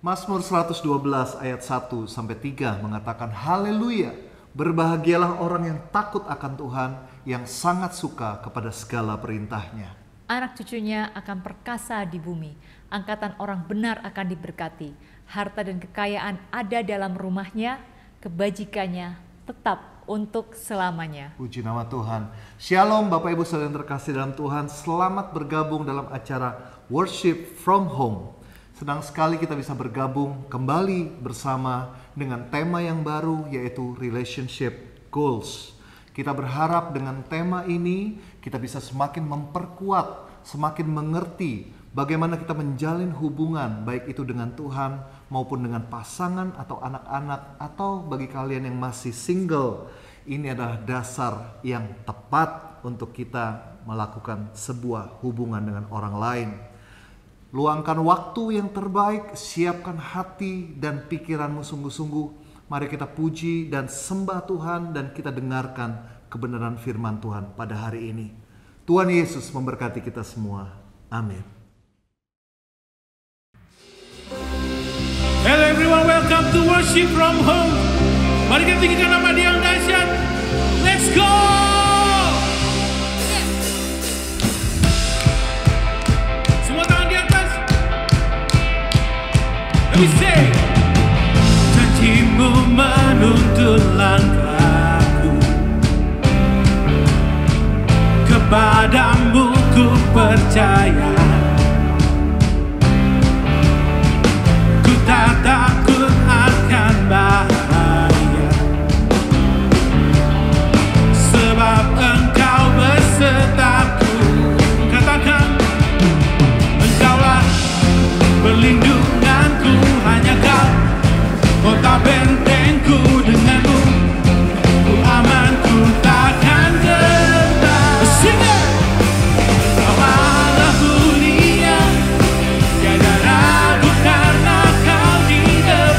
Mazmur 112 ayat 1 sampai 3 mengatakan, haleluya, berbahagialah orang yang takut akan Tuhan, yang sangat suka kepada segala perintahnya. Anak cucunya akan perkasa di bumi, angkatan orang benar akan diberkati. Harta dan kekayaan ada dalam rumahnya, kebajikannya tetap untuk selamanya. Puji nama Tuhan. Shalom Bapak Ibu saudara yang terkasih dalam Tuhan. Selamat bergabung dalam acara Worship from Home. Senang sekali kita bisa bergabung kembali bersama dengan tema yang baru, yaitu Relationship Goals. Kita berharap dengan tema ini kita bisa semakin memperkuat, semakin mengerti bagaimana kita menjalin hubungan, baik itu dengan Tuhan maupun dengan pasangan atau anak-anak, atau bagi kalian yang masih single. Ini adalah dasar yang tepat untuk kita melakukan sebuah hubungan dengan orang lain. Luangkan waktu yang terbaik, siapkan hati dan pikiranmu sungguh-sungguh. Mari kita puji dan sembah Tuhan dan kita dengarkan kebenaran firman Tuhan pada hari ini. Tuhan Yesus memberkati kita semua. Amin. Hello everyone, welcome to Worship from Home. Mari kita tinggikan nama Dia yang dahsyat. Let's go! Semua tangan di atas. Let me say. Janjimu menuntun langkahku, kepadamu ku percaya. Ku tak takut akan bahaya, sebab Engkau besertaku. Katakan, Engkaulah perlindunganku, hanya Kau, kota bentengku. Denganmu ku aman, ku takkan gentar. Sing it! Kau Allah dunia, tiada ragu karena Kau di depan.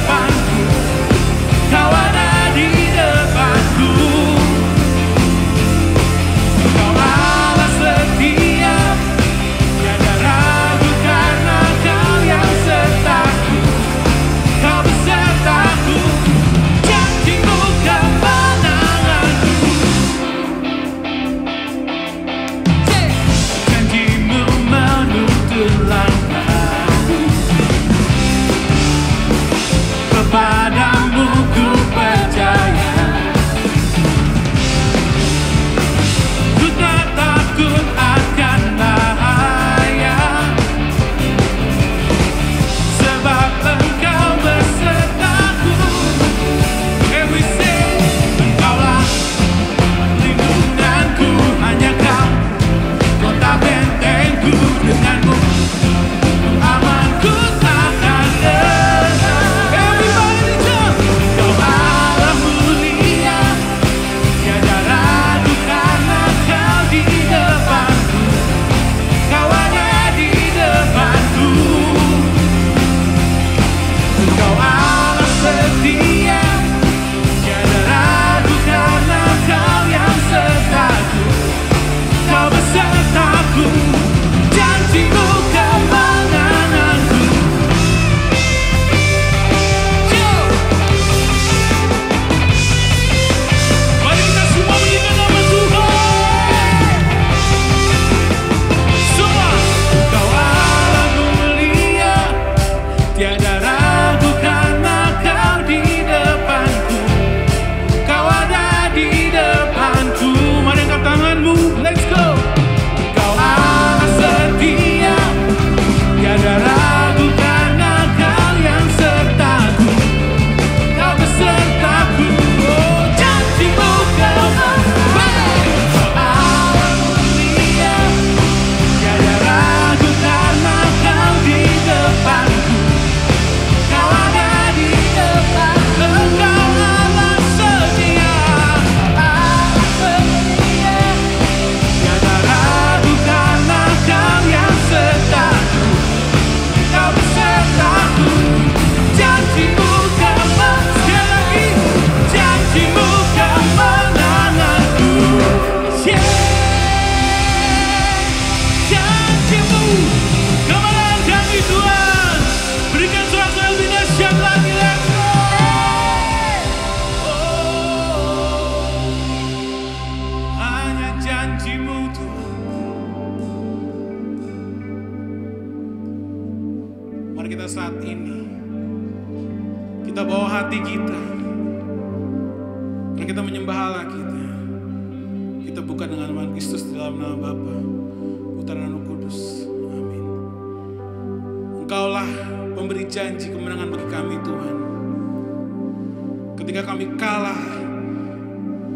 Mari kita saat ini, kita bawa hati kita, karena kita menyembah Allah kita. Kita buka dengan nama Kristus di dalam nama Bapa, Putra dan Roh Kudus. Amin. Engkaulah pemberi janji kemenangan bagi kami Tuhan. Ketika kami kalah,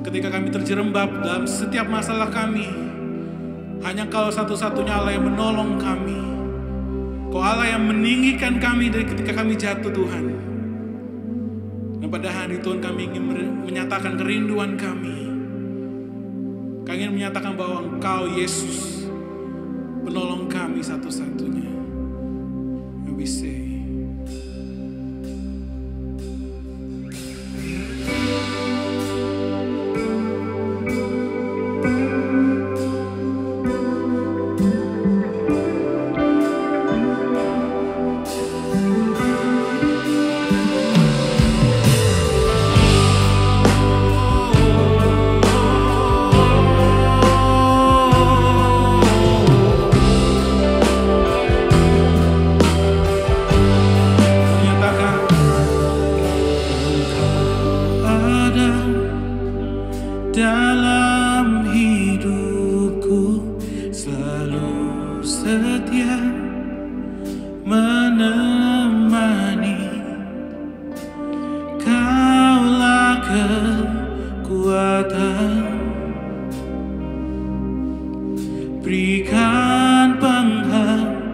ketika kami terjerembab dalam setiap masalah kami, hanya Kau satu-satunya Allah yang menolong kami. Kau Allah yang meninggikan kami dari ketika kami jatuh Tuhan. Dan pada hari Tuhan kami ingin menyatakan kerinduan kami. Kami ingin menyatakan bahwa Engkau Yesus penolong kami satu-satunya. And we say, dalam hidupku selalu setia menemani. Kaulah kekuatan, berikan pengharapan.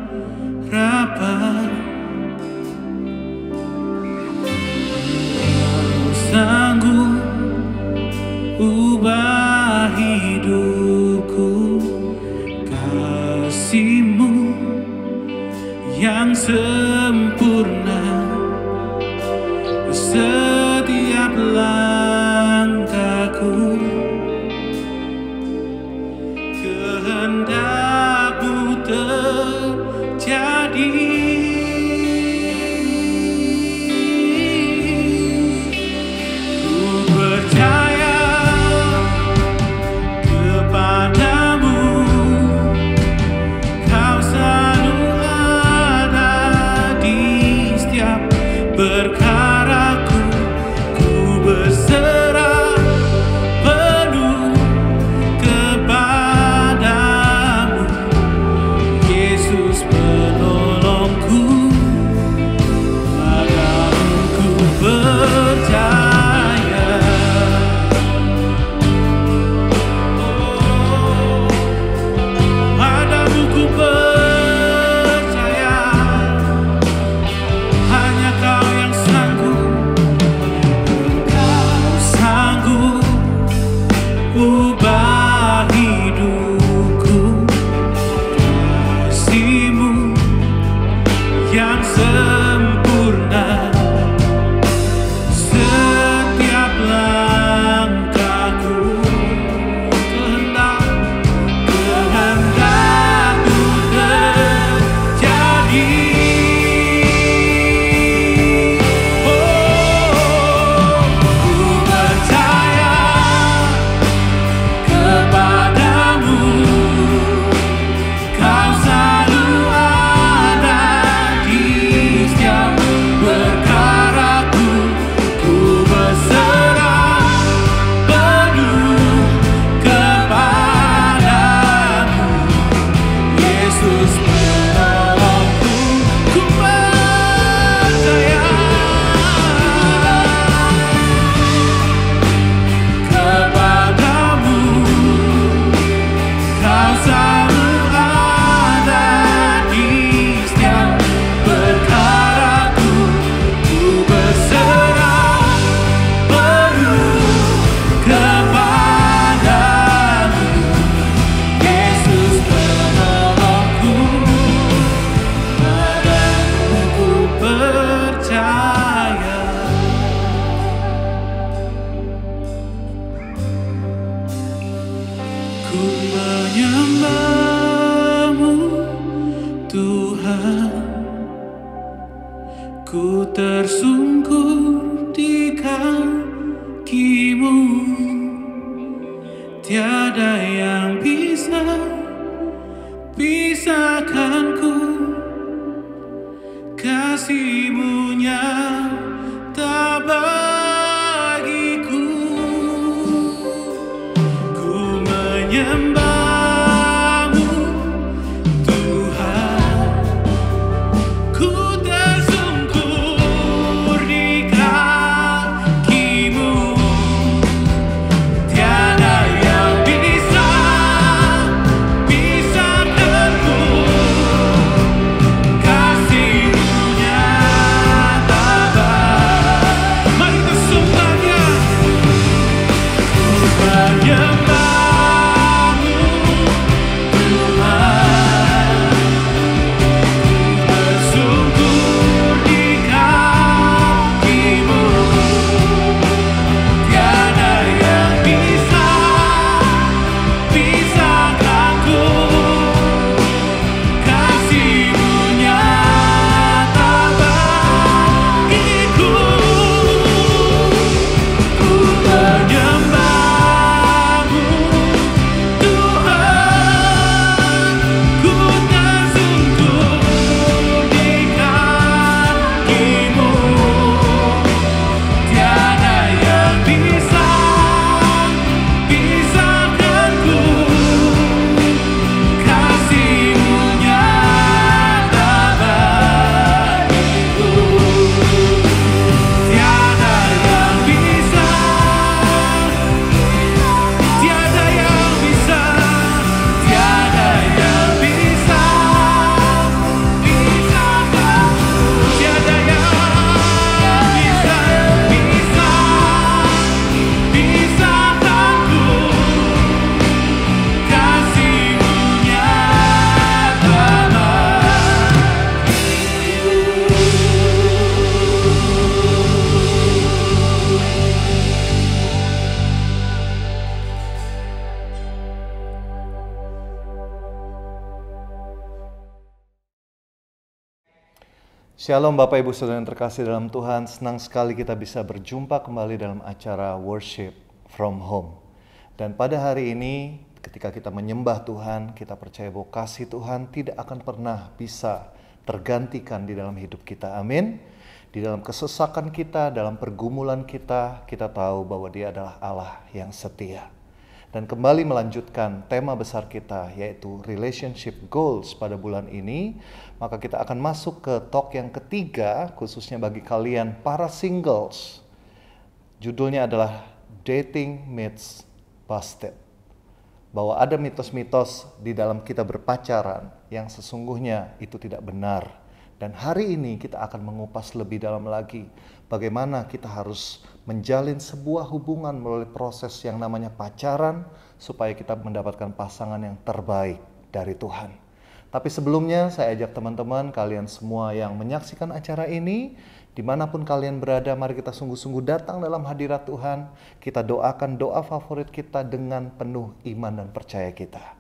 Kau sanggup ubah hidupku, kasih-Mu yang sempurna. Setiap langkahku, kehendak-Mu terjadi. Perkaraku, ku berserah penuh kepadamu, Yesus penolongku, padamu ku percaya. Oh, padamu ku percaya, hanya Kau yang ubah hidupku, kasih-Mu yang sempurna. Setiap langkahku, kehendak-Mu terjadi. Ku menyembah-Mu Tuhan, ku tersungkur di kaki-Mu. Tiada yang bisa pisahkanku. kasih-Mu nyata bagiku. Ku menyembah-Mu Tuhan, ku tersungkur di kaki-Mu. Tiada yang bisa pisahkanku. Kasih-Mu nyata bagiku. Mari kita sembahnya. Ku menyembah-Mu Tuhan, tersungkur di kaki-Mu. Tiada yang bisa pisahkanku. Kasih-Mu nyata bagiku. Ku menyembah-Mu Tuhan, ku tersungkur di kaki-Mu. Tiada yang bisa pisahkanku. Kasih-Mu nyata bagiku. Tiada yang bisa, tiada yang bisa, tiada yang bisa pisahkanku. Tiada yang bisa pisahkanku. Kasih-Mu nyata Shalom Bapak Ibu Saudara yang terkasih dalam Tuhan, senang sekali kita bisa berjumpa kembali dalam acara Worship from Home. Dan pada hari ini ketika kita menyembah Tuhan, kita percaya bahwa kasih Tuhan tidak akan pernah bisa tergantikan di dalam hidup kita. Amin. Di dalam kesesakan kita, dalam pergumulan kita, kita tahu bahwa Dia adalah Allah yang setia. Dan kembali melanjutkan tema besar kita, yaitu relationship goals pada bulan ini, maka kita akan masuk ke talk yang ketiga, khususnya bagi kalian para singles. Judulnya adalah Dating Myths Busted. Bahwa ada mitos-mitos di dalam kita berpacaran yang sesungguhnya itu tidak benar. Dan hari ini kita akan mengupas lebih dalam lagi bagaimana kita harus menjalin sebuah hubungan melalui proses yang namanya pacaran supaya kita mendapatkan pasangan yang terbaik dari Tuhan. Tapi sebelumnya saya ajak teman-teman kalian semua yang menyaksikan acara ini, dimanapun kalian berada, mari kita sungguh-sungguh datang dalam hadirat Tuhan. Kita doakan doa favorit kita dengan penuh iman dan percaya kita.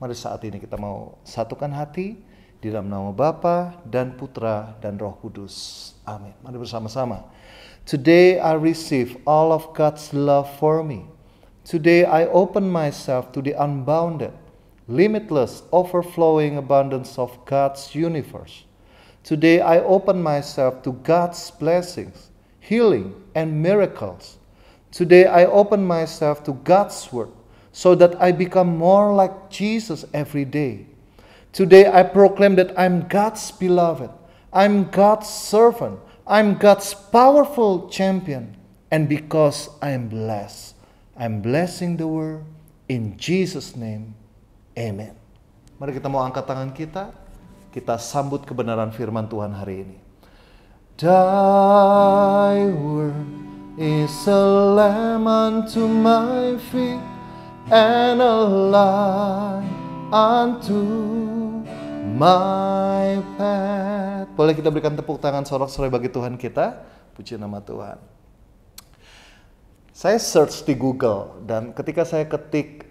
Mari saat ini kita mau satukan hati di dalam nama Bapa dan Putra dan Roh Kudus. Amin. Mari bersama-sama. Today I receive all of God's love for me. Today I open myself to the unbounded, limitless, overflowing abundance of God's universe. Today I open myself to God's blessings, healing, and miracles. Today I open myself to God's word so that I become more like Jesus every day. Today I proclaim that I'm God's beloved, I'm God's servant, I'm God's powerful champion. And because I am blessed, I'm blessing the world in Jesus' name. Amen. Mari kita mau angkat tangan kita sambut kebenaran firman Tuhan hari ini. Thy word is a lamp unto my feet and a light unto my path. Boleh kita berikan tepuk tangan sorak-sorai bagi Tuhan kita? Puji nama Tuhan. Saya search di Google dan ketika saya ketik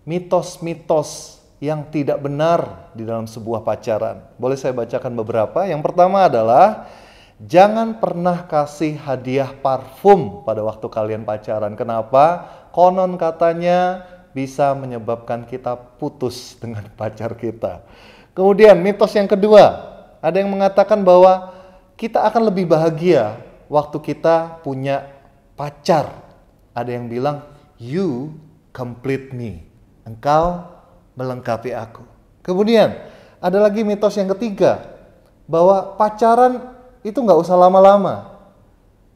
mitos-mitos yang tidak benar di dalam sebuah pacaran, boleh saya bacakan beberapa. Yang pertama adalah jangan pernah kasih hadiah parfum pada waktu kalian pacaran. Kenapa? Konon katanya bisa menyebabkan kita putus dengan pacar kita. Kemudian mitos yang kedua, Ada yang mengatakan bahwa kita akan lebih bahagia waktu kita punya pacar. Ada yang bilang, you complete me. Engkau melengkapi aku. Kemudian ada lagi mitos yang ketiga, bahwa pacaran itu nggak usah lama-lama.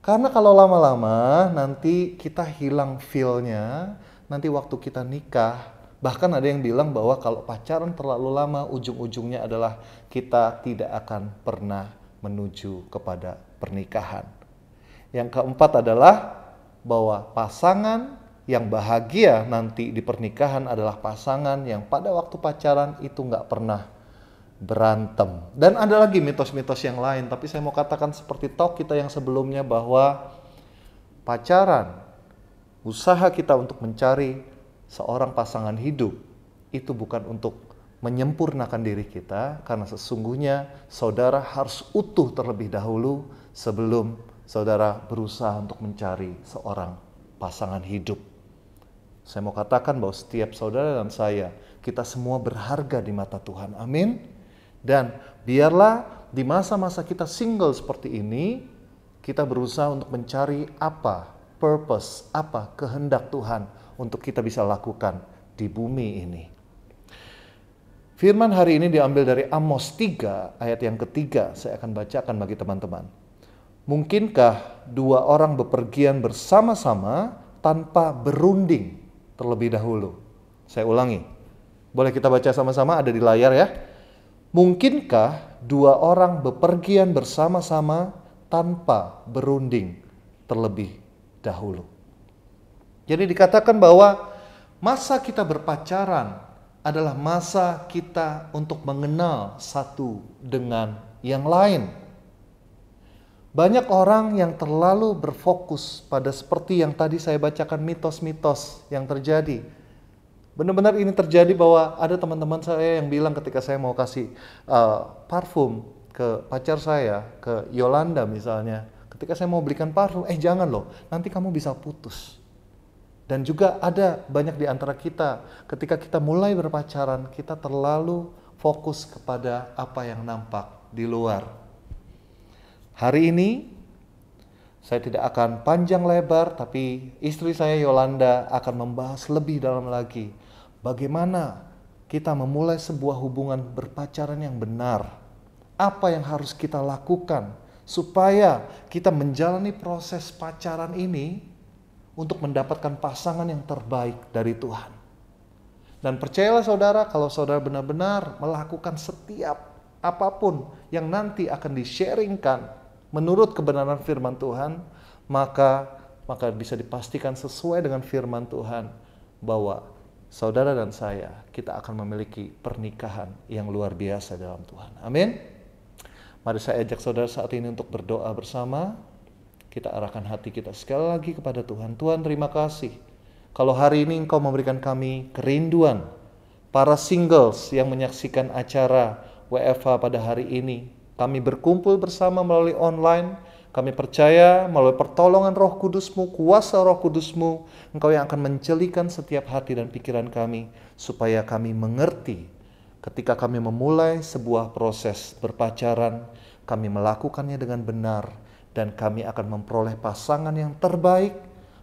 Karena kalau lama-lama nanti kita hilang feel-nya, nanti waktu kita nikah. Bahkan ada yang bilang bahwa kalau pacaran terlalu lama, ujung-ujungnya adalah kita tidak akan pernah menuju kepada pernikahan. Yang keempat adalah bahwa pasangan yang bahagia nanti di pernikahan adalah pasangan yang pada waktu pacaran itu nggak pernah berantem. Dan ada lagi mitos-mitos yang lain, tapi saya mau katakan seperti talk kita yang sebelumnya bahwa pacaran, usaha kita untuk mencari seorang pasangan hidup itu bukan untuk menyempurnakan diri kita, karena sesungguhnya saudara harus utuh terlebih dahulu sebelum saudara berusaha untuk mencari seorang pasangan hidup. Saya mau katakan bahwa setiap saudara dan saya, kita semua berharga di mata Tuhan. Amin. Dan biarlah di masa-masa kita single seperti ini, kita berusaha untuk mencari apa purpose, apa kehendak Tuhan untuk kita bisa lakukan di bumi ini. Firman hari ini diambil dari Amos 3 ayat yang ketiga. Saya akan bacakan bagi teman-teman. Mungkinkah dua orang bepergian bersama-sama tanpa berunding terlebih dahulu? Saya ulangi. Boleh kita baca sama-sama, ada di layar ya. Mungkinkah dua orang bepergian bersama-sama tanpa berunding terlebih dahulu? Jadi dikatakan bahwa masa kita berpacaran adalah masa kita untuk mengenal satu dengan yang lain. Banyak orang yang terlalu berfokus pada seperti yang tadi saya bacakan, mitos-mitos yang terjadi. Benar-benar ini terjadi bahwa ada teman-teman saya yang bilang ketika saya mau kasih parfum ke pacar saya, ke Yolanda misalnya. Ketika saya mau belikan parfum, jangan loh, nanti kamu bisa putus. Dan juga ada banyak di antara kita, ketika kita mulai berpacaran, kita terlalu fokus kepada apa yang nampak di luar. Hari ini, saya tidak akan panjang lebar, tapi istri saya Yolanda akan membahas lebih dalam lagi. Bagaimana kita memulai sebuah hubungan berpacaran yang benar. Apa yang harus kita lakukan supaya kita menjalani proses pacaran ini untuk mendapatkan pasangan yang terbaik dari Tuhan. Dan percayalah saudara, kalau saudara benar-benar melakukan setiap apapun yang nanti akan di-sharingkan menurut kebenaran firman Tuhan, maka bisa dipastikan sesuai dengan firman Tuhan bahwa saudara dan saya, kita akan memiliki pernikahan yang luar biasa dalam Tuhan. Amin. Mari saya ajak saudara saat ini untuk berdoa bersama. Kita arahkan hati kita sekali lagi kepada Tuhan. Tuhan, terima kasih. Kalau hari ini Engkau memberikan kami kerinduan, para singles yang menyaksikan acara WFH pada hari ini, kami berkumpul bersama melalui online. Kami percaya melalui pertolongan Roh Kudus-Mu, kuasa Roh Kudus-Mu, Engkau yang akan mencelikan setiap hati dan pikiran kami, supaya kami mengerti ketika kami memulai sebuah proses berpacaran, kami melakukannya dengan benar, dan kami akan memperoleh pasangan yang terbaik,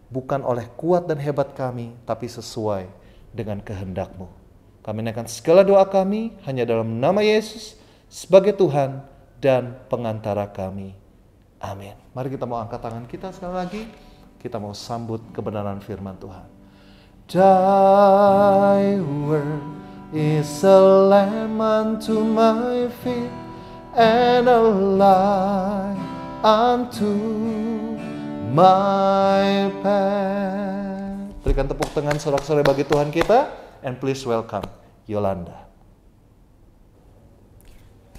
bukan oleh kuat dan hebat kami, tapi sesuai dengan kehendak-Mu. Kami naikkan segala doa kami hanya dalam nama Yesus sebagai Tuhan dan pengantara kami. Amin. Mari kita mau angkat tangan kita sekali lagi. Kita mau sambut kebenaran firman Tuhan. Thy word is a lamp unto my feet and a light unto my path. Berikan tepuk tangan sorak-sorai bagi Tuhan kita. And please welcome Yolanda.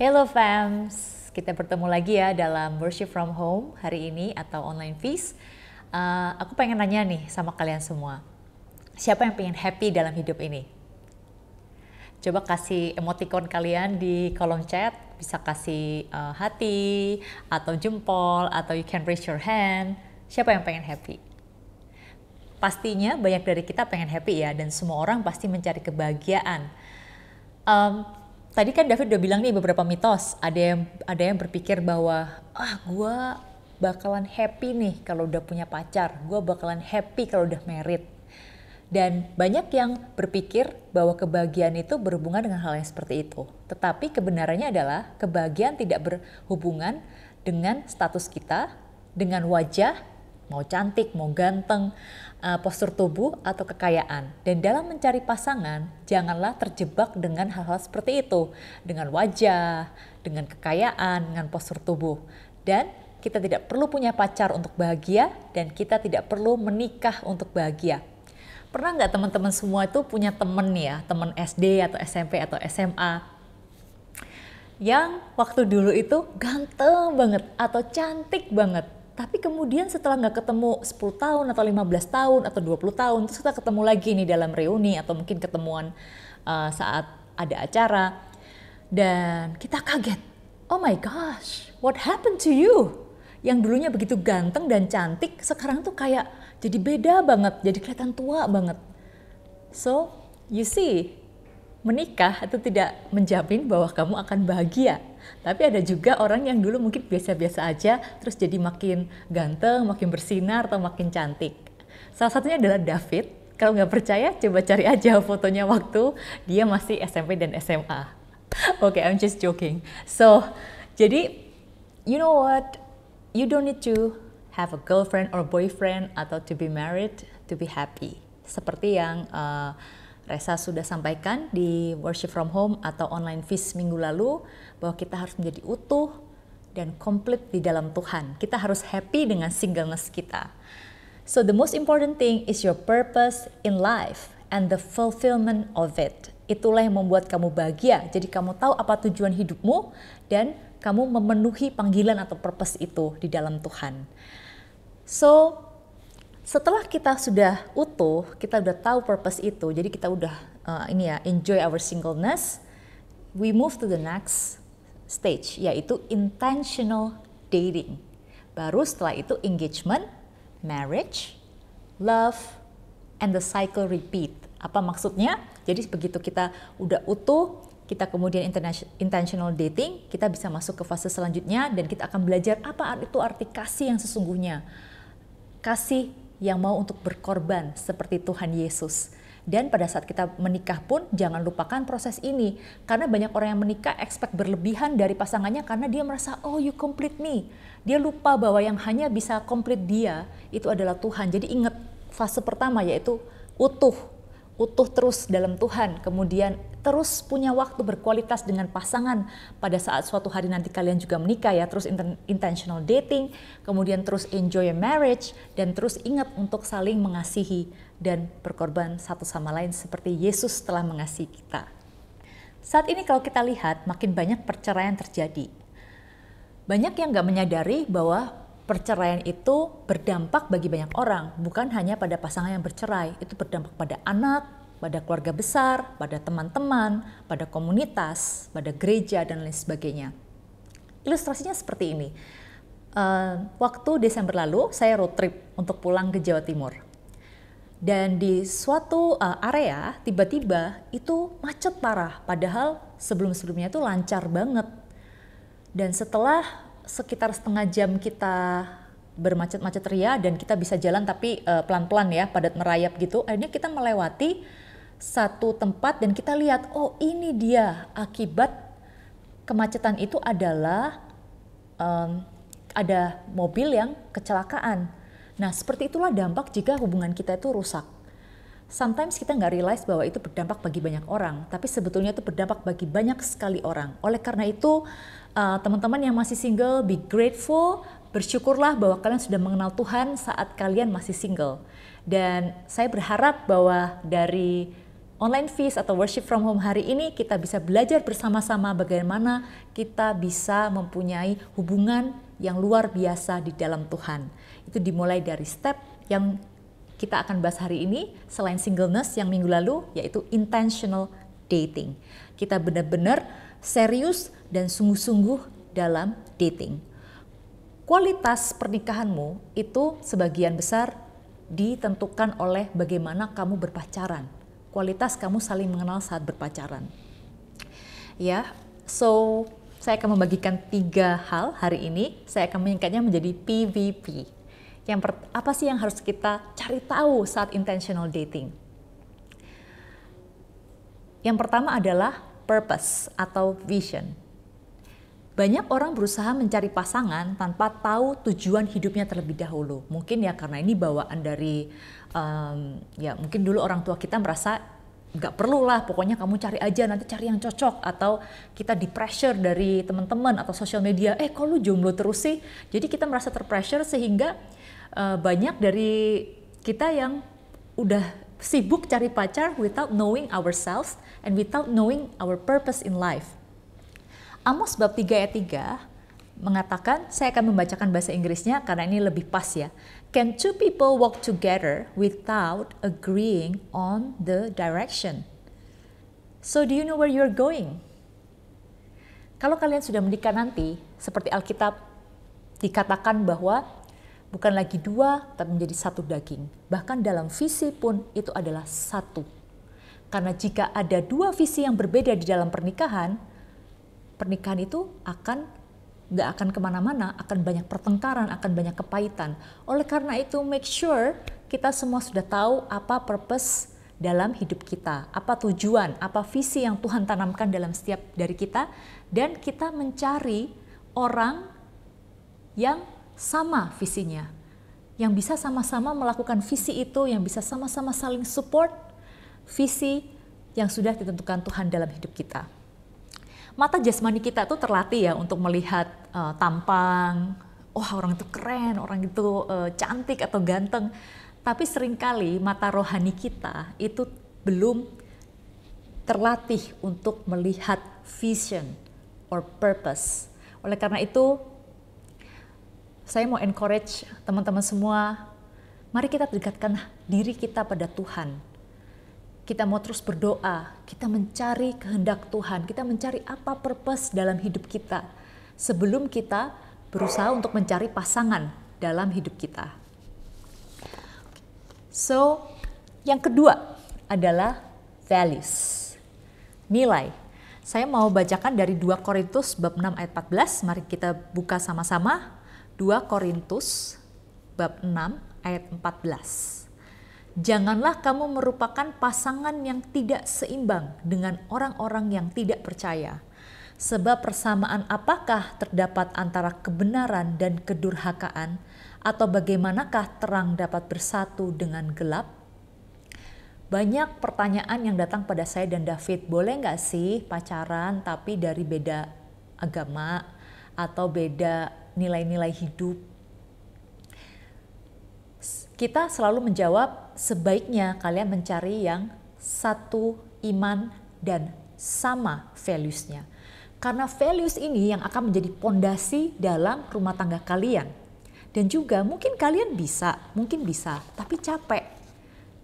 Hello fams. Kita bertemu lagi ya dalam Worship from Home hari ini atau online feast. Aku pengen nanya nih sama kalian semua. Siapa yang pengen happy dalam hidup ini? Coba kasih emoticon kalian di kolom chat. Bisa kasih hati atau jempol atau you can raise your hand. Siapa yang pengen happy? Pastinya banyak dari kita pengen happy ya. Dan semua orang pasti mencari kebahagiaan. tadi kan David udah bilang nih beberapa mitos. Ada yang berpikir bahwa gue bakalan happy nih kalau udah punya pacar, gue bakalan happy kalau udah married. Dan banyak yang berpikir bahwa kebahagiaan itu berhubungan dengan hal yang seperti itu. Tetapi kebenarannya adalah kebahagiaan tidak berhubungan dengan status kita, dengan wajah, mau cantik, mau ganteng, postur tubuh atau kekayaan. Dan dalam mencari pasangan, janganlah terjebak dengan hal-hal seperti itu. Dengan wajah, dengan kekayaan, dengan postur tubuh. Dan kita tidak perlu punya pacar untuk bahagia, dan kita tidak perlu menikah untuk bahagia. Pernah nggak teman-teman semua itu punya temen ya, temen SD atau SMP atau SMA, yang waktu dulu itu ganteng banget atau cantik banget, tapi kemudian setelah nggak ketemu 10 tahun atau 15 tahun atau 20 tahun, terus kita ketemu lagi nih dalam reuni atau mungkin ketemuan saat ada acara, dan kita kaget, oh my gosh, what happened to you? Yang dulunya begitu ganteng dan cantik, sekarang tuh kayak jadi beda banget, jadi kelihatan tua banget. So, you see, menikah itu tidak menjamin bahwa kamu akan bahagia. Tapi ada juga orang yang dulu mungkin biasa-biasa aja, terus jadi makin ganteng, makin bersinar, atau makin cantik. Salah satunya adalah David. Kalau nggak percaya, coba cari aja fotonya waktu dia masih SMP dan SMA. Okay, I'm just joking. So, jadi, you know what? You don't need to have a girlfriend or boyfriend atau to be married to be happy. Seperti yang Reza sudah sampaikan di Worship from Home atau online feast minggu lalu, bahwa kita harus menjadi utuh dan komplit di dalam Tuhan. Kita harus happy dengan singleness kita. So the most important thing is your purpose in life and the fulfillment of it. Itulah yang membuat kamu bahagia. Jadi kamu tahu apa tujuan hidupmu dan kamu memenuhi panggilan atau purpose itu di dalam Tuhan. So, setelah kita sudah utuh, kita udah tahu purpose itu, jadi kita udah enjoy our singleness, we move to the next stage, yaitu intentional dating. Baru setelah itu engagement, marriage, love, and the cycle repeat. Apa maksudnya? Jadi begitu kita udah utuh, kita kemudian intentional dating, kita bisa masuk ke fase selanjutnya dan kita akan belajar apa itu arti kasih yang sesungguhnya. Kasih yang mau untuk berkorban seperti Tuhan Yesus. Dan pada saat kita menikah pun jangan lupakan proses ini. Karena banyak orang yang menikah expect berlebihan dari pasangannya karena dia merasa, oh you complete me. Dia lupa bahwa yang hanya bisa complete dia itu adalah Tuhan. Jadi ingat fase pertama yaitu utuh terus dalam Tuhan, kemudian terus punya waktu berkualitas dengan pasangan pada saat suatu hari nanti kalian juga menikah ya, terus intentional dating, kemudian terus enjoy your marriage, dan terus ingat untuk saling mengasihi dan berkorban satu sama lain seperti Yesus telah mengasihi kita. Saat ini kalau kita lihat makin banyak perceraian terjadi. Banyak yang gak menyadari bahwa perceraian itu berdampak bagi banyak orang, bukan hanya pada pasangan yang bercerai, itu berdampak pada anak, pada keluarga besar, pada teman-teman, pada komunitas, pada gereja, dan lain sebagainya. Ilustrasinya seperti ini. Waktu Desember lalu, saya road trip untuk pulang ke Jawa Timur. Dan di suatu area, tiba-tiba itu macet parah, padahal sebelum-sebelumnya itu lancar banget. Dan setelah sekitar setengah jam kita bermacet-macet ria dan kita bisa jalan tapi pelan-pelan ya, padat merayap gitu. Akhirnya kita melewati satu tempat dan kita lihat, oh ini dia akibat kemacetan itu adalah ada mobil yang kecelakaan. Nah seperti itulah dampak jika hubungan kita itu rusak. Sometimes kita nggak realize bahwa itu berdampak bagi banyak orang, tapi sebetulnya itu berdampak bagi banyak sekali orang. Oleh karena itu, teman-teman yang masih single, be grateful, bersyukurlah bahwa kalian sudah mengenal Tuhan saat kalian masih single. Dan saya berharap bahwa dari online feast atau worship from home hari ini kita bisa belajar bersama-sama bagaimana kita bisa mempunyai hubungan yang luar biasa di dalam Tuhan. Itu dimulai dari step yang kita akan bahas hari ini selain singleness yang minggu lalu, yaitu intentional dating. Kita benar-benar serius dan sungguh-sungguh dalam dating. Kualitas pernikahanmu itu sebagian besar ditentukan oleh bagaimana kamu berpacaran. Kualitas kamu saling mengenal saat berpacaran. Ya, so saya akan membagikan 3 hal hari ini. Saya akan menyingkatnya menjadi PVP. Apa sih yang harus kita cari tahu saat intentional dating? Yang pertama adalah purpose atau vision. Banyak orang berusaha mencari pasangan tanpa tahu tujuan hidupnya terlebih dahulu. Mungkin ya karena ini bawaan dari, ya mungkin dulu orang tua kita merasa nggak perlu lah, pokoknya kamu cari aja, nanti cari yang cocok. Atau kita di pressure dari teman-teman atau sosial media, kok lu jomblo terus sih? Jadi kita merasa terpressure sehingga banyak dari kita yang udah sibuk cari pacar without knowing ourselves and without knowing our purpose in life. Amos bab 3 ayat 3 mengatakan, saya akan membacakan bahasa Inggrisnya karena ini lebih pas ya. Can two people walk together without agreeing on the direction? So do you know where you're going? Kalau kalian sudah menikah nanti, seperti Alkitab dikatakan bahwa bukan lagi 2, tapi menjadi 1 daging. Bahkan dalam visi pun itu adalah 1. Karena jika ada 2 visi yang berbeda di dalam pernikahan itu nggak akan kemana-mana, akan banyak pertengkaran, akan banyak kepahitan. Oleh karena itu, make sure kita semua sudah tahu apa purpose dalam hidup kita, apa tujuan, apa visi yang Tuhan tanamkan dalam setiap dari kita, dan kita mencari orang yang sama visinya, yang bisa sama-sama melakukan visi itu, yang bisa sama-sama saling support visi yang sudah ditentukan Tuhan dalam hidup kita. Mata jasmani kita tuh terlatih ya untuk melihat tampang, orang itu keren, orang itu cantik atau ganteng. Tapi seringkali mata rohani kita itu belum terlatih untuk melihat vision or purpose. Oleh karena itu, saya mau encourage teman-teman semua, mari kita dekatkan diri kita pada Tuhan. Kita mau terus berdoa, kita mencari kehendak Tuhan, kita mencari apa purpose dalam hidup kita sebelum kita berusaha untuk mencari pasangan dalam hidup kita. So, yang kedua adalah values, nilai. Saya mau bacakan dari 2 Korintus bab 6 ayat 14, mari kita buka sama-sama. 2 Korintus bab 6 ayat 14. Janganlah kamu merupakan pasangan yang tidak seimbang dengan orang-orang yang tidak percaya. Sebab persamaan apakah terdapat antara kebenaran dan kedurhakaan? Atau bagaimanakah terang dapat bersatu dengan gelap? Banyak pertanyaan yang datang pada saya dan David. Boleh nggak sih pacaran tapi dari beda agama atau beda nilai-nilai hidup? Kita selalu menjawab, sebaiknya kalian mencari yang satu iman dan sama values-nya. Karena values ini yang akan menjadi pondasi dalam rumah tangga kalian. Dan juga mungkin kalian mungkin bisa, tapi capek.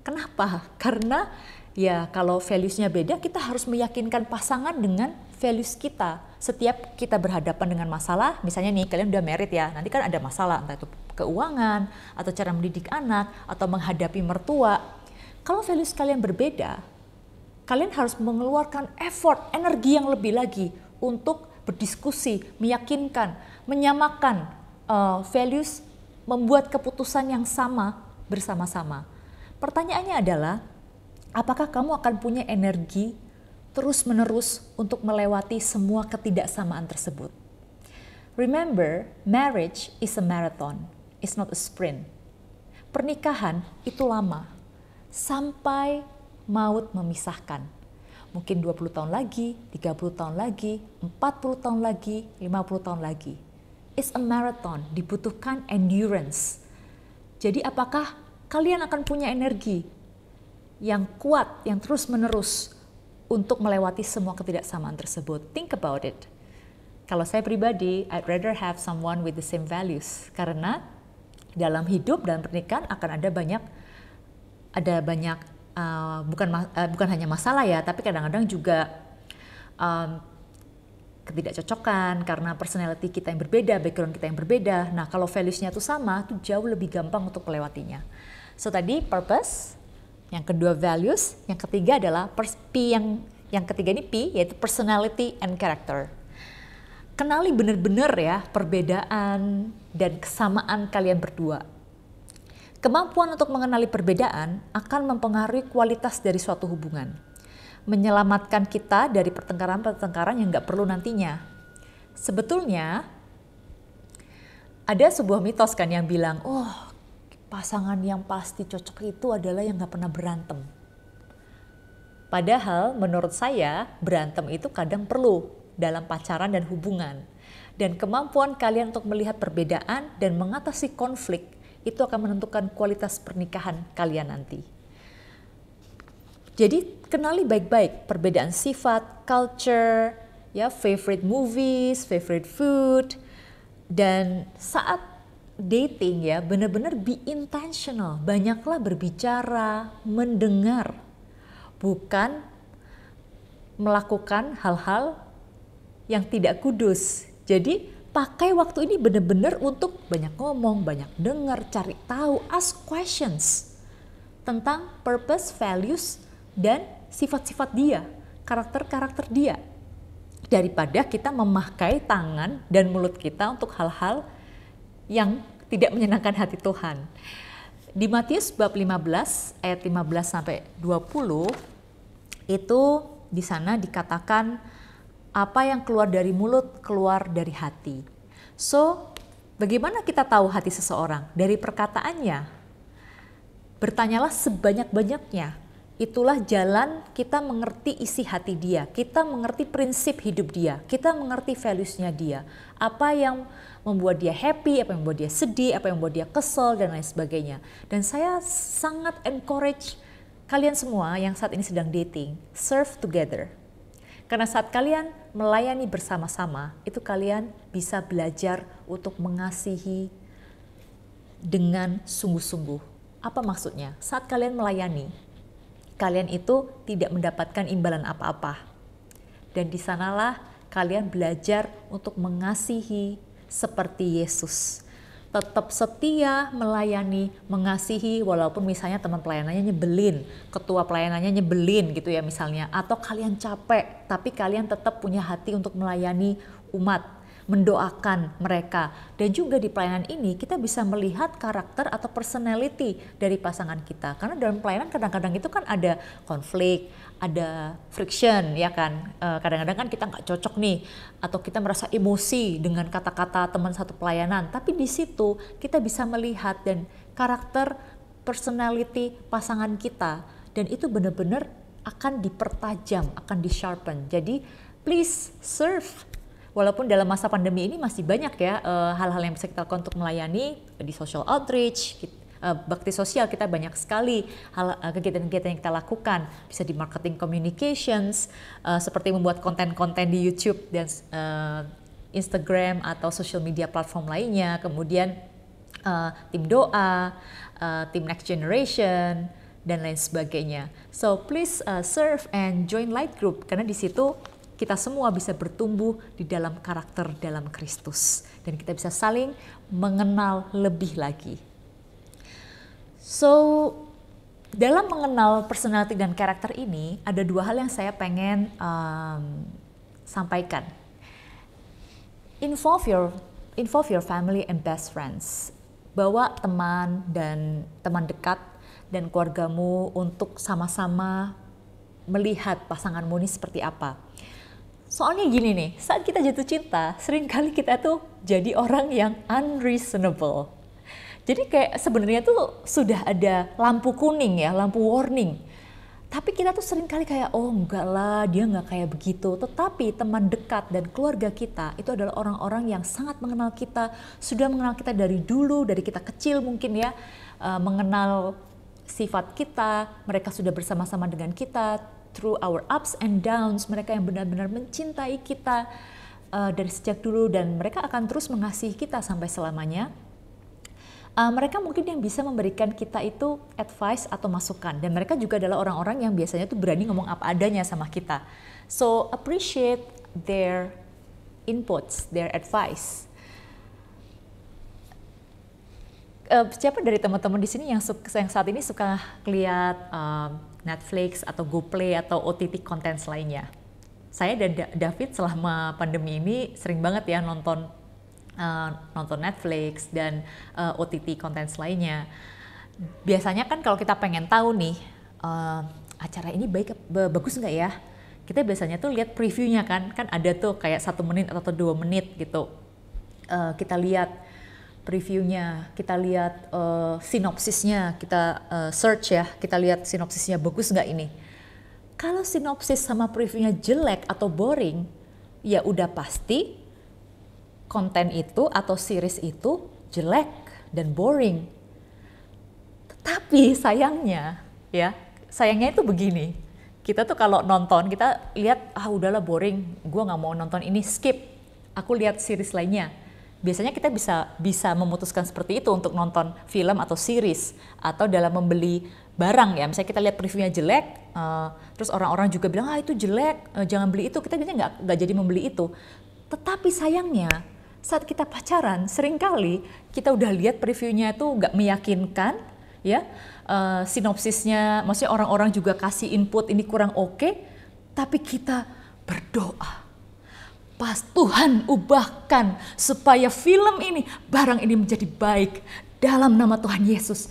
Kenapa? Karena ya kalau values-nya beda, kita harus meyakinkan pasangan dengan values kita. Setiap kita berhadapan dengan masalah, misalnya nih kalian udah married ya, nanti kan ada masalah, entah itu keuangan, atau cara mendidik anak, atau menghadapi mertua. Kalau values kalian berbeda, kalian harus mengeluarkan effort, energi yang lebih lagi untuk berdiskusi, meyakinkan, menyamakan values, membuat keputusan yang sama bersama-sama. Pertanyaannya adalah, apakah kamu akan punya energi terus-menerus untuk melewati semua ketidaksamaan tersebut? Remember, marriage is a marathon. It's not a sprint. Pernikahan itu lama, sampai maut memisahkan. Mungkin 20 tahun lagi, 30 tahun lagi, 40 tahun lagi, 50 tahun lagi. It's a marathon, dibutuhkan endurance. Jadi apakah kalian akan punya energi yang kuat, yang terus-menerus untuk melewati semua ketidaksamaan tersebut? Think about it. Kalau saya pribadi, I'd rather have someone with the same values. Karena dalam hidup dan pernikahan akan ada banyak bukan hanya masalah ya, tapi kadang-kadang juga ketidakcocokan karena personality kita yang berbeda, background kita yang berbeda. Nah, kalau values-nya itu sama, itu jauh lebih gampang untuk melewatinya. So tadi purpose, yang kedua values, yang ketiga adalah P Yang ketiga ini P, yaitu personality and character. Kenali benar-benar ya perbedaan dan kesamaan kalian berdua. Kemampuan untuk mengenali perbedaan akan mempengaruhi kualitas dari suatu hubungan. Menyelamatkan kita dari pertengkaran-pertengkaran yang nggak perlu nantinya. Sebetulnya ada sebuah mitos kan yang bilang, oh pasangan yang pasti cocok itu adalah yang nggak pernah berantem. Padahal menurut saya berantem itu kadang perlu dalam pacaran dan hubungan. Dan kemampuan kalian untuk melihat perbedaan dan mengatasi konflik itu akan menentukan kualitas pernikahan kalian nanti. Jadi kenali baik-baik perbedaan sifat, culture, ya favorite movies, favorite food. Dan saat dating ya benar-benar be intentional. Banyaklah berbicara, mendengar. Bukan melakukan hal-hal yang tidak kudus. Jadi pakai waktu ini benar-benar untuk banyak ngomong, banyak dengar, cari tahu, ask questions tentang purpose, values, dan sifat-sifat dia, karakter-karakter dia. Daripada kita memakai tangan dan mulut kita untuk hal-hal yang tidak menyenangkan hati Tuhan. Di Matius bab 15 ayat 15 sampai 20 itu di sana dikatakan apa yang keluar dari mulut keluar dari hati. So, bagaimana kita tahu hati seseorang? Dari perkataannya. Bertanyalah sebanyak-banyaknya. Itulah jalan kita mengerti isi hati dia. Kita mengerti prinsip hidup dia. Kita mengerti values-nya dia. Apa yang membuat dia happy, apa yang membuat dia sedih, apa yang membuat dia kesel, dan lain sebagainya. Dan saya sangat encourage kalian semua yang saat ini sedang dating, serve together. Karena saat kalian melayani bersama-sama, itu kalian bisa belajar untuk mengasihi dengan sungguh-sungguh. Apa maksudnya? Saat kalian melayani, kalian itu tidak mendapatkan imbalan apa-apa. Dan di sanalah kalian belajar untuk mengasihi seperti Yesus. Tetap setia, melayani, mengasihi, walaupun misalnya teman pelayanannya nyebelin, ketua pelayanannya nyebelin gitu ya misalnya, atau kalian capek, tapi kalian tetap punya hati untuk melayani umat, mendoakan mereka. Dan juga di pelayanan ini kita bisa melihat karakter atau personality dari pasangan kita. Karena dalam pelayanan kadang-kadang itu kan ada konflik, ada friction ya kan. Kadang-kadang kan kita nggak cocok nih, atau kita merasa emosi dengan kata-kata teman satu pelayanan. Tapi di situ kita bisa melihat dan karakter personality pasangan kita. Dan itu benar-benar akan dipertajam, akan di-sharpen. Jadi please serve. Walaupun dalam masa pandemi ini masih banyak ya hal-hal yang bisa kita lakukan untuk melayani di social outreach, bakti sosial kita banyak sekali kegiatan-kegiatan yang kita lakukan. Bisa di marketing communications, seperti membuat konten-konten di YouTube dan Instagram atau social media platform lainnya. Kemudian tim doa, tim next generation, dan lain sebagainya. So please serve and join Light Group, karena di situ kita semua bisa bertumbuh di dalam karakter dalam Kristus. Dan kita bisa saling mengenal lebih lagi. So, dalam mengenal personality dan karakter ini, ada dua hal yang saya pengen sampaikan. Involve your family and best friends. Bawa teman dan teman dekat dan keluargamu untuk sama-sama melihat pasanganmu ini seperti apa. Soalnya gini nih, saat kita jatuh cinta, seringkali kita tuh jadi orang yang unreasonable. Jadi kayak sebenarnya tuh sudah ada lampu kuning ya, lampu warning. Tapi kita tuh seringkali kayak, oh enggak lah, dia enggak kayak begitu. Tetapi teman dekat dan keluarga kita itu adalah orang-orang yang sangat mengenal kita, sudah mengenal kita dari dulu, dari kita kecil mungkin ya, mengenal sifat kita, mereka sudah bersama-sama dengan kita, through our ups and downs, mereka yang benar-benar mencintai kita dari sejak dulu, dan mereka akan terus mengasihi kita sampai selamanya. Mereka mungkin yang bisa memberikan kita itu advice atau masukan, dan mereka juga adalah orang-orang yang biasanya tuh berani ngomong apa adanya sama kita. So appreciate their inputs, their advice. siapa dari teman-teman di sini yang saat ini suka lihat Netflix atau GoPlay atau OTT contents lainnya? Saya dan David selama pandemi ini sering banget ya nonton Netflix dan OTT contents lainnya. Biasanya kan kalau kita pengen tahu nih acara ini bagus nggak ya, kita biasanya tuh lihat previewnya kan ada tuh kayak 1 menit atau 2 menit gitu. Kita lihat previewnya, kita lihat sinopsisnya, kita search ya, kita lihat sinopsisnya bagus nggak ini. Kalau sinopsis sama previewnya jelek atau boring, ya udah pasti konten itu atau series itu jelek dan boring. Tetapi sayangnya itu begini. Kita tuh kalau nonton, kita lihat udahlah boring, gue nggak mau nonton ini, skip. Aku lihat series lainnya. Biasanya kita bisa memutuskan seperti itu untuk nonton film atau series atau dalam membeli barang ya. Misalnya kita lihat previewnya jelek, terus orang-orang juga bilang itu jelek, jangan beli itu. Kita biasanya nggak jadi membeli itu. Tetapi sayangnya saat kita pacaran, seringkali kita udah lihat previewnya itu nggak meyakinkan, ya. Sinopsisnya, maksudnya orang-orang juga kasih input ini kurang oke, tapi kita berdoa. Pas Tuhan ubahkan supaya film ini, barang ini menjadi baik dalam nama Tuhan Yesus.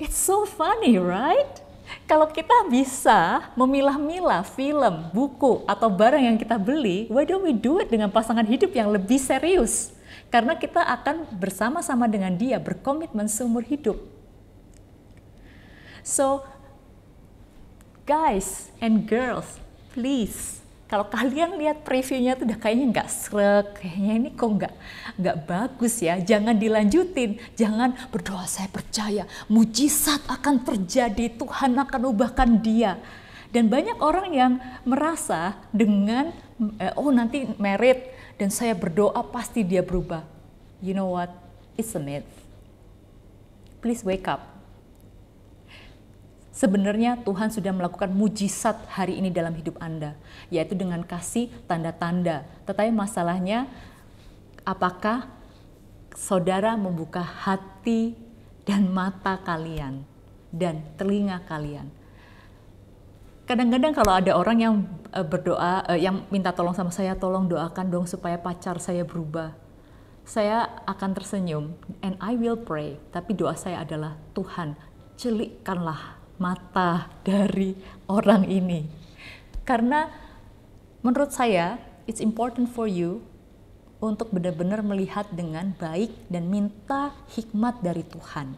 It's so funny, right? Kalau kita bisa memilah-milah film, buku, atau barang yang kita beli, why don't we do it dengan pasangan hidup yang lebih serius? Karena kita akan bersama-sama dengan dia, berkomitmen seumur hidup. So, guys and girls, please, kalau kalian lihat previewnya tuh udah kayaknya nggak srek, kayaknya ini kok nggak bagus ya, jangan dilanjutin, jangan berdoa saya percaya mujizat akan terjadi, Tuhan akan ubahkan dia. Dan banyak orang yang merasa dengan nanti married dan saya berdoa pasti dia berubah. You know what? It's a myth. Please wake up. Sebenarnya Tuhan sudah melakukan mujizat hari ini dalam hidup Anda, yaitu dengan kasih tanda-tanda. Tetapi masalahnya, apakah saudara membuka hati dan mata kalian dan telinga kalian? Kadang-kadang kalau ada orang yang berdoa, yang minta tolong sama saya, tolong doakan dong supaya pacar saya berubah. Saya akan tersenyum, and I will pray. Tapi doa saya adalah, Tuhan, celikkanlah mata dari orang ini. Karena menurut saya, it's important for you untuk benar-benar melihat dengan baik dan minta hikmat dari Tuhan.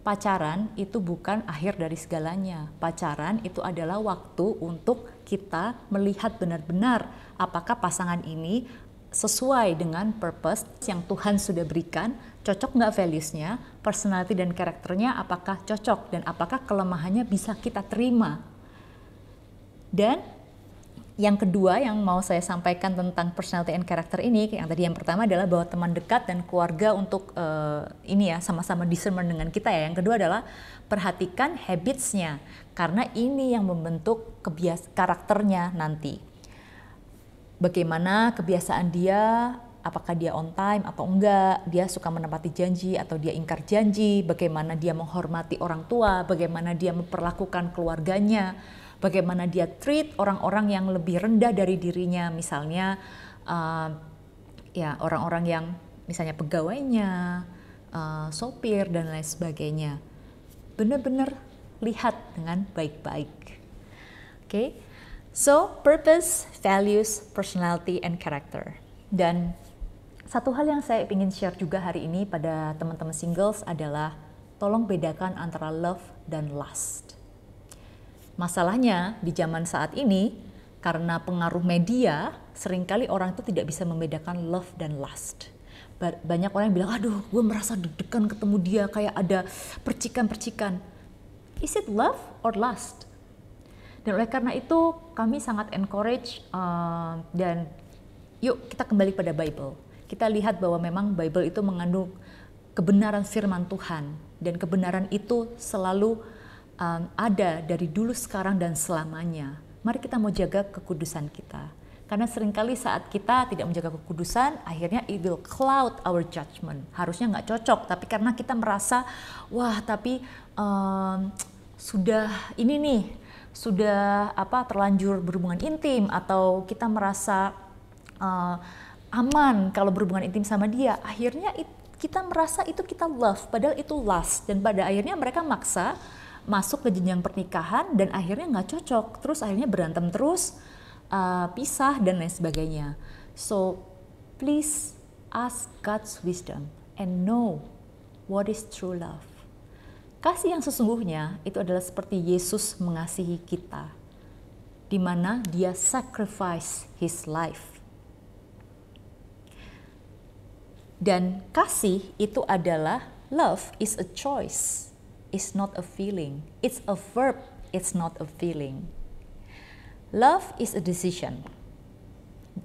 Pacaran itu bukan akhir dari segalanya. Pacaran itu adalah waktu untuk kita melihat benar-benar apakah pasangan ini sesuai dengan purpose yang Tuhan sudah berikan, cocok nggak values-nya, personality dan karakternya apakah cocok, dan apakah kelemahannya bisa kita terima. Dan yang kedua yang mau saya sampaikan tentang personality and character ini, yang pertama adalah bahwa teman dekat dan keluarga untuk sama-sama discernment dengan kita ya. Yang kedua adalah perhatikan habits-nya, karena ini yang membentuk karakternya nanti. Bagaimana kebiasaan dia, apakah dia on time atau enggak, dia suka menepati janji atau dia ingkar janji, bagaimana dia menghormati orang tua, bagaimana dia memperlakukan keluarganya, bagaimana dia treat orang-orang yang lebih rendah dari dirinya, misalnya orang-orang yang misalnya pegawainya, sopir dan lain sebagainya. Benar-benar lihat dengan baik-baik. Okay? So, purpose, values, personality, and character. Dan satu hal yang saya ingin share juga hari ini pada teman-teman singles adalah tolong bedakan antara love dan lust. Masalahnya di zaman saat ini, karena pengaruh media, seringkali orang itu tidak bisa membedakan love dan lust. Banyak orang yang bilang, aduh gue merasa deg-degan ketemu dia, kayak ada percikan-percikan. Is it love or lust? Dan oleh karena itu kami sangat encourage dan yuk kita kembali pada Bible. Kita lihat bahwa memang Bible itu mengandung kebenaran firman Tuhan. Dan kebenaran itu selalu ada dari dulu, sekarang, dan selamanya. Mari kita mau jaga kekudusan kita. Karena seringkali saat kita tidak menjaga kekudusan, akhirnya it will cloud our judgment. Harusnya nggak cocok, tapi karena kita merasa, wah tapi sudah ini nih, sudah terlanjur berhubungan intim, atau kita merasa aman kalau berhubungan intim sama dia, akhirnya kita merasa itu kita love, padahal itu lust. Dan pada akhirnya mereka maksa masuk ke jenjang pernikahan dan akhirnya nggak cocok, terus akhirnya berantem terus, pisah dan lain sebagainya. So please ask God's wisdom and know what is true love. Kasih yang sesungguhnya itu adalah seperti Yesus mengasihi kita, di mana dia sacrifice his life. Dan kasih itu adalah, love is a choice, it's not a feeling. It's a verb, it's not a feeling. Love is a decision.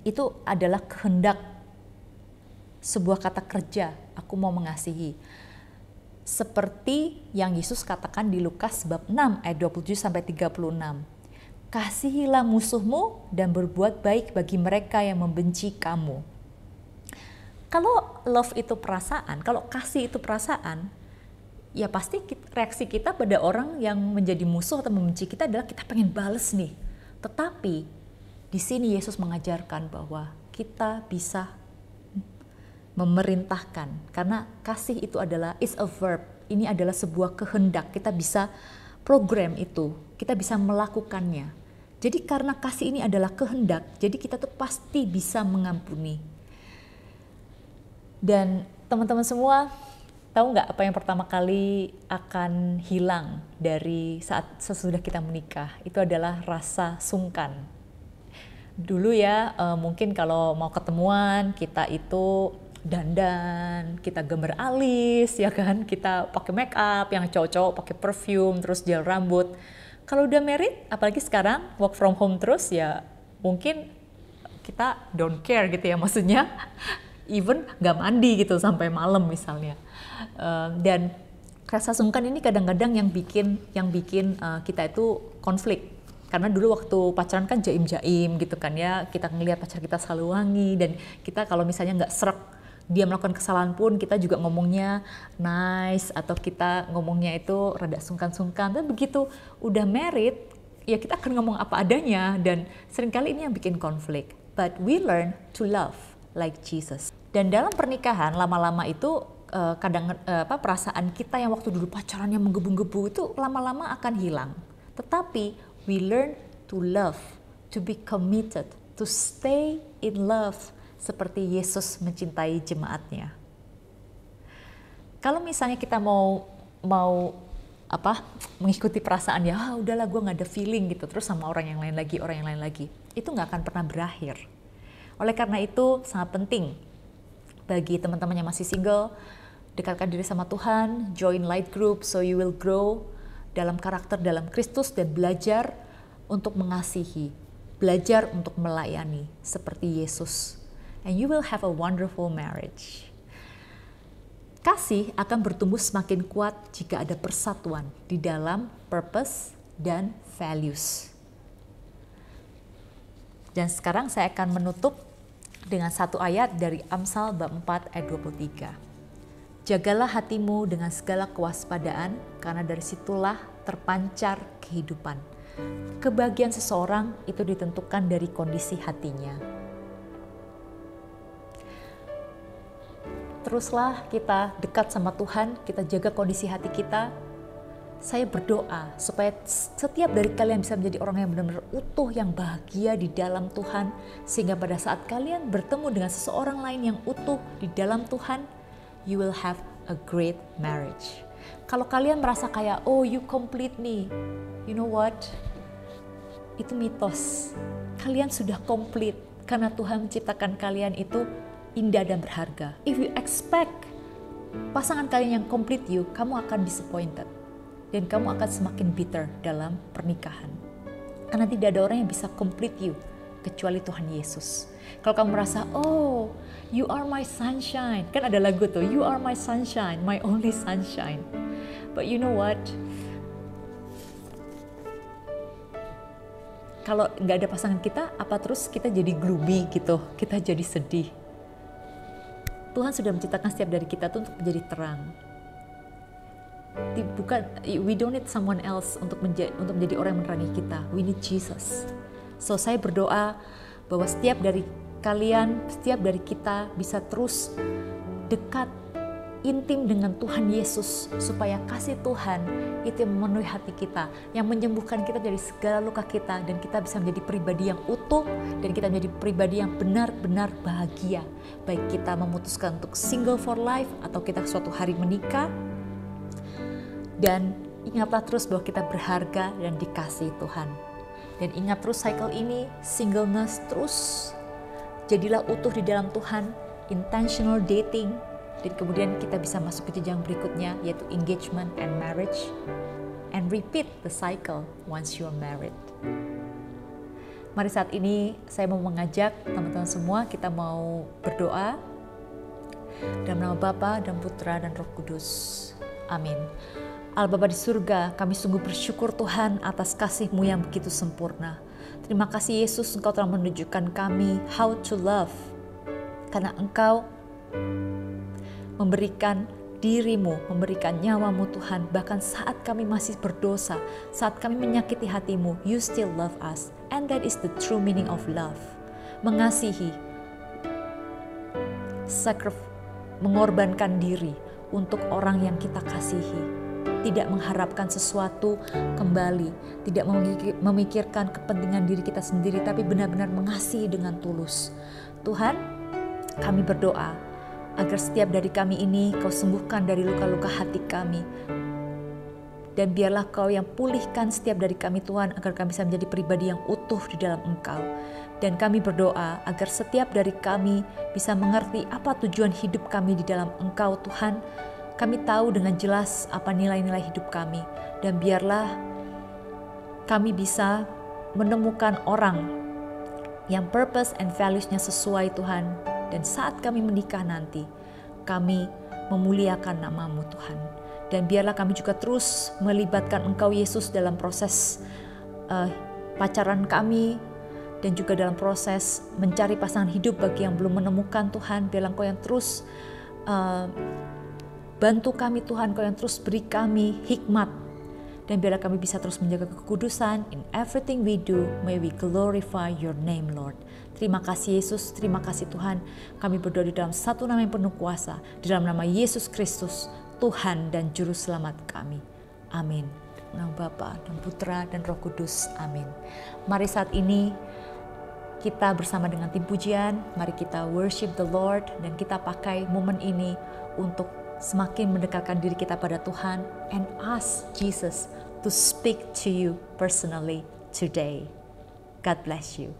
Itu adalah kehendak, sebuah kata kerja, aku mau mengasihi. Seperti yang Yesus katakan di Lukas bab 6 ayat 27-36. Kasihilah musuhmu dan berbuat baik bagi mereka yang membenci kamu. Kalau love itu perasaan, kalau kasih itu perasaan, ya pasti reaksi kita pada orang yang menjadi musuh atau membenci kita adalah kita pengen bales nih. Tetapi di sini Yesus mengajarkan bahwa kita bisa memerintahkan, karena kasih itu adalah is a verb. Ini adalah sebuah kehendak. Kita bisa program itu, kita bisa melakukannya. Jadi karena kasih ini adalah kehendak, jadi kita tuh pasti bisa mengampuni. Dan teman-teman semua, tahu nggak apa yang pertama kali akan hilang dari saat sesudah kita menikah? Itu adalah rasa sungkan. Dulu ya, mungkin kalau mau ketemuan, kita itu dandan, kita gambar alis, ya kan? Kita pakai make up, yang cowok-cowok pakai perfume, terus gel rambut. Kalau udah married, apalagi sekarang work from home terus, ya mungkin kita don't care gitu ya, maksudnya even nggak mandi gitu sampai malam misalnya. Dan rasa sungkan ini kadang-kadang yang bikin kita itu konflik. Karena dulu waktu pacaran kan jaim-jaim gitu kan ya, kita ngelihat pacar kita selalu wangi, dan kita kalau misalnya nggak srek dia melakukan kesalahan pun kita juga ngomongnya nice, atau kita ngomongnya itu rada sungkan-sungkan. Tapi begitu udah married, ya kita akan ngomong apa adanya, dan seringkali ini yang bikin konflik. But we learn to love like Jesus. Dan dalam pernikahan lama-lama itu perasaan kita yang waktu dulu pacarannya menggebu-gebu itu lama-lama akan hilang. Tetapi we learn to love, to be committed, to stay in love seperti Yesus mencintai jemaatnya. Kalau misalnya kita mau mengikuti perasaan ya, udahlah gue nggak ada feeling gitu, terus sama orang yang lain lagi, itu nggak akan pernah berakhir. Oleh karena itu sangat penting bagi teman-teman yang masih single, dekatkan diri sama Tuhan, join light group so you will grow dalam karakter dalam Kristus, dan belajar untuk mengasihi, belajar untuk melayani seperti Yesus. And you will have a wonderful marriage. Kasih akan bertumbuh semakin kuat jika ada persatuan di dalam purpose dan values. Dan sekarang saya akan menutup dengan satu ayat dari Amsal bab 4 ayat 23. Jagalah hatimu dengan segala kewaspadaan, karena dari situlah terpancar kehidupan. Kebahagiaan seseorang itu ditentukan dari kondisi hatinya. Teruslah kita dekat sama Tuhan, kita jaga kondisi hati kita. Saya berdoa supaya setiap dari kalian bisa menjadi orang yang benar-benar utuh, yang bahagia di dalam Tuhan. Sehingga pada saat kalian bertemu dengan seseorang lain yang utuh di dalam Tuhan, you will have a great marriage. Kalau kalian merasa kayak, oh you complete me, you know what? Itu mitos. Kalian sudah komplit karena Tuhan menciptakan kalian itu indah dan berharga. If you expect pasangan kalian yang complete you, kamu akan disappointed. Dan kamu akan semakin bitter dalam pernikahan. Karena tidak ada orang yang bisa complete you kecuali Tuhan Yesus. Kalau kamu merasa, oh, you are my sunshine. Kan ada lagu tuh, you are my sunshine, my only sunshine. But you know what? kalau nggak ada pasangan kita, apa terus kita jadi gloomy gitu, kita jadi sedih. Tuhan sudah menciptakan setiap dari kita tuh untuk menjadi terang. Bukan, we don't need someone else untuk menjadi orang yang menerangi kita. We need Jesus. So saya berdoa bahwa setiap dari kalian, setiap dari kita bisa terus dekat, intim dengan Tuhan Yesus, supaya kasih Tuhan itu yang memenuhi hati kita, yang menyembuhkan kita dari segala luka kita, dan kita bisa menjadi pribadi yang utuh, dan kita menjadi pribadi yang benar-benar bahagia. Baik kita memutuskan untuk single for life, atau kita suatu hari menikah. Dan ingatlah terus bahwa kita berharga dan dikasihi Tuhan. Dan ingat terus cycle ini, singleness terus, jadilah utuh di dalam Tuhan, intentional dating, dan kemudian kita bisa masuk ke jenjang berikutnya, yaitu engagement and marriage, and repeat the cycle once you are married. Mari saat ini saya mau mengajak teman-teman semua, kita mau berdoa dalam nama Bapa dan Putra dan Roh Kudus. Amin. Allah Bapa di surga, kami sungguh bersyukur Tuhan atas kasih-Mu yang begitu sempurna. Terima kasih Yesus, Engkau telah menunjukkan kami how to love, karena Engkau memberikan dirimu, memberikan nyawamu Tuhan, bahkan saat kami masih berdosa, saat kami menyakiti hatimu, you still love us. And that is the true meaning of love. Mengasihi, mengorbankan diri untuk orang yang kita kasihi, tidak mengharapkan sesuatu kembali, tidak memikirkan kepentingan diri kita sendiri, tapi benar-benar mengasihi dengan tulus. Tuhan, kami berdoa agar setiap dari kami ini Kau sembuhkan dari luka-luka hati kami. Dan biarlah Kau yang pulihkan setiap dari kami Tuhan, agar kami bisa menjadi pribadi yang utuh di dalam Engkau. Dan kami berdoa agar setiap dari kami bisa mengerti apa tujuan hidup kami di dalam Engkau Tuhan. Kami tahu dengan jelas apa nilai-nilai hidup kami. Dan biarlah kami bisa menemukan orang yang purpose and values-nya sesuai Tuhan. Dan saat kami menikah nanti, kami memuliakan nama-Mu Tuhan. Dan biarlah kami juga terus melibatkan Engkau Yesus dalam proses pacaran kami, dan juga dalam proses mencari pasangan hidup bagi yang belum menemukan Tuhan. Biarlah Engkau yang terus bantu kami Tuhan, Engkau yang terus beri kami hikmat. Dan biarlah kami bisa terus menjaga kekudusan. In everything we do, may we glorify your name, Lord. Terima kasih Yesus, terima kasih Tuhan. Kami berdoa di dalam satu nama yang penuh kuasa, di dalam nama Yesus Kristus, Tuhan dan Juru Selamat kami. Amin. Nama Bapa dan Putra dan Roh Kudus. Amin. Mari saat ini kita bersama dengan tim pujian, mari kita worship the Lord, dan kita pakai momen ini untuk semakin mendekatkan diri kita pada Tuhan, and ask Jesus to speak to you personally today. God bless you.